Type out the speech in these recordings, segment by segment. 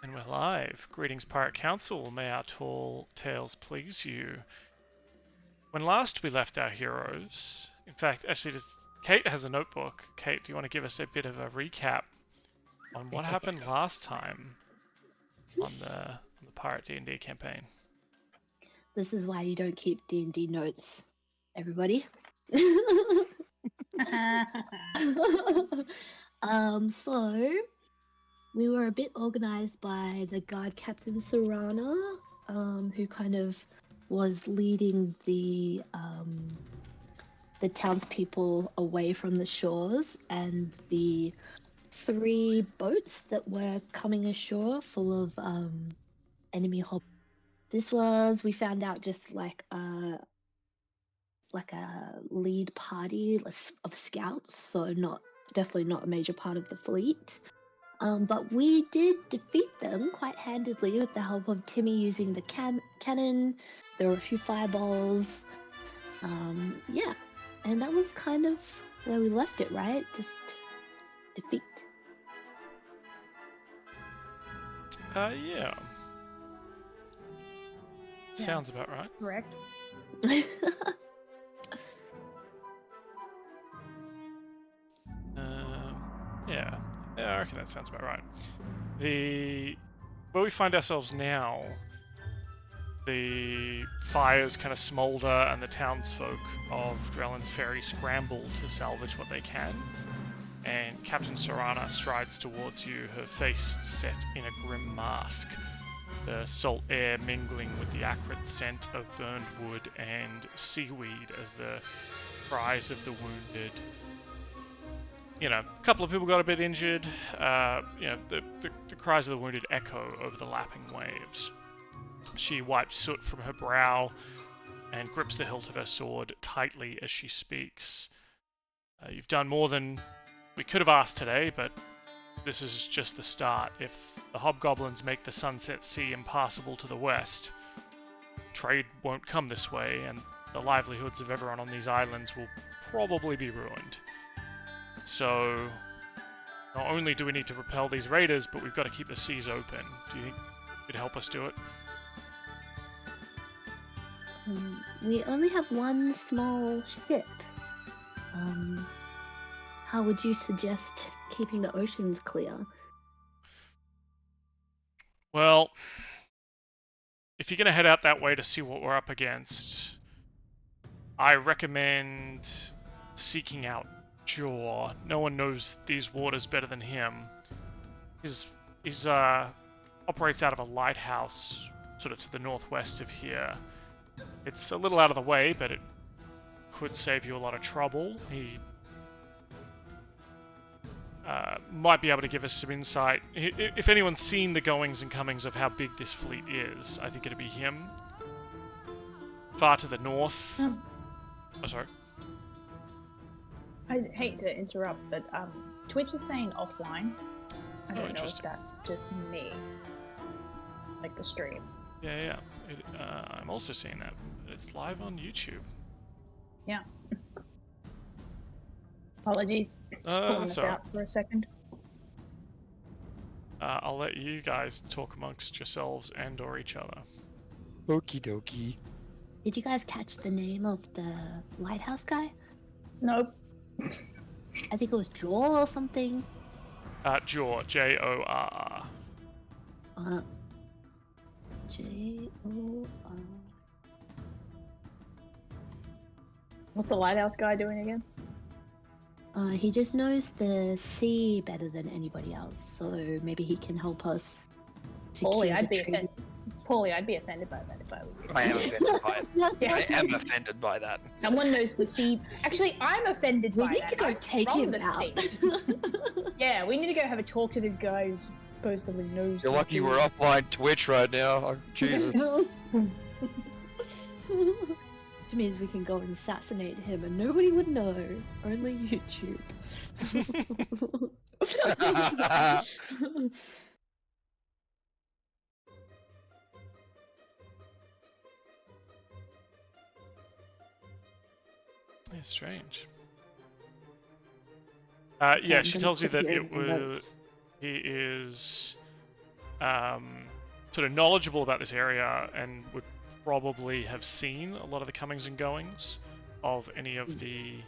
And we're live. Greetings, Pirate Council. May our tall tales please you. When last we left our heroes, in fact, actually, Kate has a notebook. Kate, do you want to give us a bit of a recap on what happened last time on the Pirate D&D campaign? This is why you don't keep D&D notes, everybody. So we were a bit organized by the guard captain Soranna, who kind of was leading the townspeople away from the shores, and the 3 boats that were coming ashore full of enemy hobbies. We found out, just like a lead party of scouts, so definitely not a major part of the fleet. But we did defeat them quite handedly with the help of Timmy using the cannon. There were a few fireballs. Yeah, and that was kind of where we left it, right? Just defeat. Yeah. Sounds about right. Correct. Yeah, I reckon that sounds about right. Where we find ourselves now, the fires kind of smolder and the townsfolk of Drellin's Ferry scramble to salvage what they can. And Captain Soranna strides towards you, her face set in a grim mask, the salt air mingling with the acrid scent of burned wood and seaweed as the cries of the wounded. You know, a couple of people got a bit injured. The cries of the wounded echo over the lapping waves. She wipes soot from her brow and grips the hilt of her sword tightly as she speaks. You've done more than we could have asked today, but this is just the start. If the hobgoblins make the Sunset Sea impassable to the west, trade won't come this way, and the livelihoods of everyone on these islands will probably be ruined. So, not only do we need to repel these raiders, but we've got to keep the seas open. Do you think you could help us do it? We only have one small ship. How would you suggest keeping the oceans clear? Well, if you're going to head out that way to see what we're up against, I recommend seeking out Jaw. No one knows these waters better than him. He's operates out of a lighthouse sort of to the northwest of here. It's a little out of the way, but it could save you a lot of trouble. He might be able to give us some insight. If anyone's seen the goings and comings of how big this fleet is, I think it'd be him. Far to the north. Oh, sorry. I hate to interrupt, but Twitch is saying offline. I don't know if Interesting. that's just me. Like the stream. Yeah. I'm also seeing that. But it's live on YouTube. Yeah. Apologies. Just pulling us out for a second. I'll let you guys talk amongst yourselves and or each other. Okie dokie. Did you guys catch the name of the lighthouse guy? Nope. I think it was Joel or something. Jor, Jorr. J-O-R. What's the lighthouse guy doing again? He just knows the sea better than anybody else, so maybe he can help us. Paulie, I'd be offended. Paulie, I'd be offended by that if I were you. I am offended by it. Yeah. I am offended by that. Someone knows the sea. Actually, I'm offended We by need that. to go I'm take from him the out. sea. Yeah, we need to go have a talk to this guy who supposedly knows. You're the lucky sea. we're offline Twitch right now. Oh, Jesus. Which means we can go and assassinate him and nobody would know. Only YouTube. It's strange. Yeah, she tells you that it was. He is sort of knowledgeable about this area and would probably have seen a lot of the comings and goings of any of the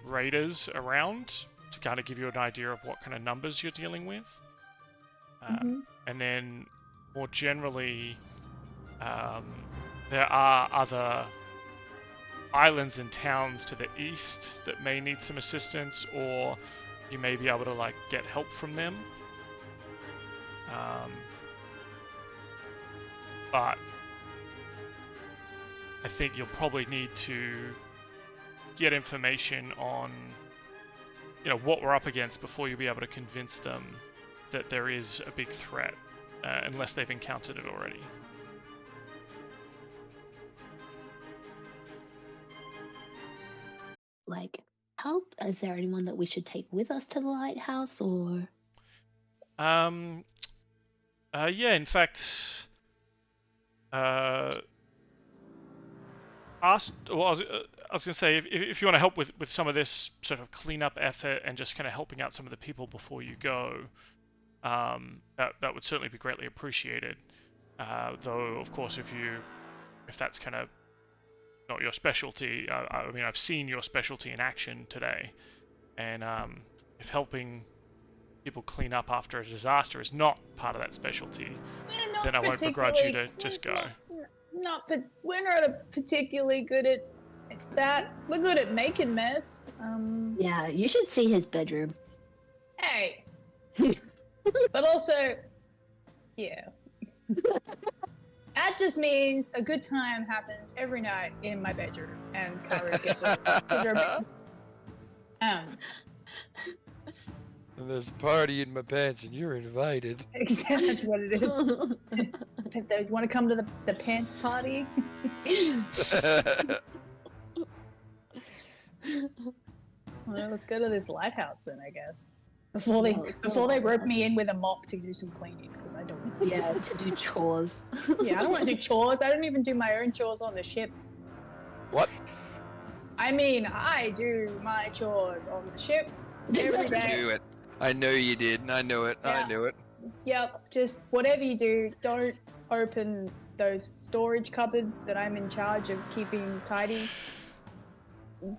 raiders around, to kind of give you an idea of what kind of numbers you're dealing with. And then more generally, there are other islands and towns to the east that may need some assistance, or you may be able to like get help from them. But I think you'll probably need to get information on, you know, what we're up against before you'll be able to convince them that there is a big threat, unless they've encountered it already. Like, help? Is there anyone that we should take with us to the lighthouse, or? Yeah, in fact, I was going to say, if you want to help with some of this sort of cleanup effort and just kind of helping out some of the people before you go, that would certainly be greatly appreciated. Though, of course, if that's kind of not your specialty, I mean, I've seen your specialty in action today, and if helping people clean up after a disaster is not part of that specialty, then I won't begrudge you to just go. We're not particularly good at that. We're good at making mess. Yeah, you should see his bedroom. Hey. But also, yeah. That just means a good time happens every night in my bedroom, and Karu gets a And there's a party in my pants, and you're invited. That's what it is. If they want to come to the pants party. Well, let's go to this lighthouse then, I guess. Before they rope me in with a mop to do some cleaning, because I don't. Yeah, to do chores. Yeah, I don't want to do chores. I don't even do my own chores on the ship. What? I mean, I do my chores on the ship every day. Do it. I know you did, and I know it. Yeah. I knew it. Yep, just whatever you do, don't open those storage cupboards that I'm in charge of keeping tidy.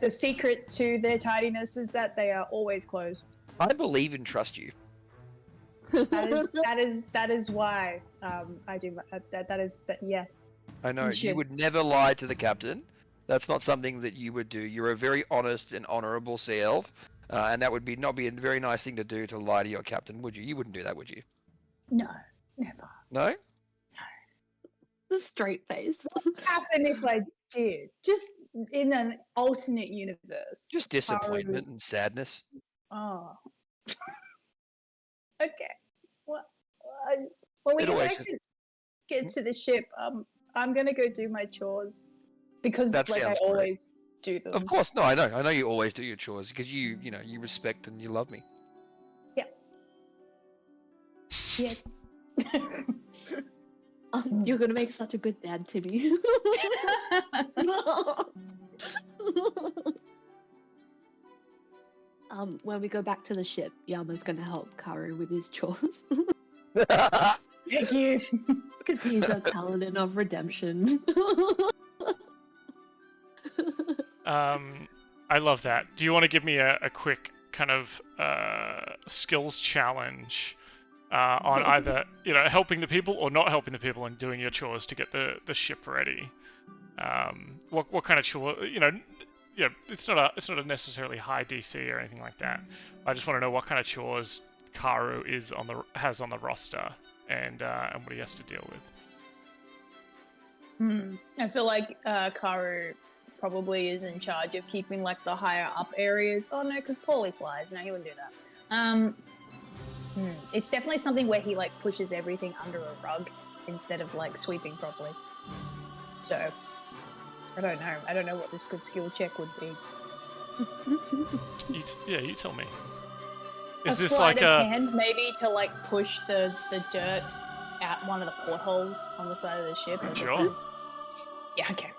The secret to their tidiness is that they are always closed. I believe and trust you. That is why I do that. Yeah. I know. You You should. would never lie to the captain. That's not something that you would do. You're a very honest and honourable sea elf, and that would not be a very nice thing to do, to lie to your captain, would you? You wouldn't do that, would you? No, never. No? The straight face. What would happen if I did? Just in an alternate universe. Just disappointment and sadness. Oh. Okay. Well, when we get to the ship, I'm gonna go do my chores because That I sounds always do them. Of course, no, I know you always do your chores because you respect and you love me. Yes. You're gonna make such a good dad, Timmy. When we go back to the ship, Yama's gonna help Karu with his chores. Thank you. Because he's a paladin of redemption. I love that. Do you want to give me a quick kind of skills challenge on either helping the people or not helping the people and doing your chores to get the ship ready? What kind of chore? Yeah, it's not a necessarily high DC or anything like that. I just want to know what kind of chores Karu has on the roster and what he has to deal with. I feel like Karu probably is in charge of keeping like the higher up areas. Oh no, because Paulie flies. No, he wouldn't do that. It's definitely something where he like pushes everything under a rug instead of like sweeping properly. So I don't know. I don't know what this good skill check would be. You tell me. Is this like a hand maybe to like push the dirt out one of the portholes on the side of the ship? Sure. Yeah. Okay.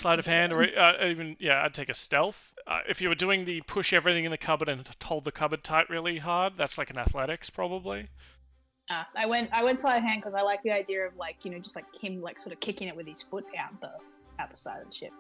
Sleight of hand, or even, yeah, I'd take a stealth. If you were doing the push everything in the cupboard and hold the cupboard tight really hard, that's like an athletics probably. I went sleight of hand because I like the idea of like, you know, just like him like sort of kicking it with his foot out the side of the ship.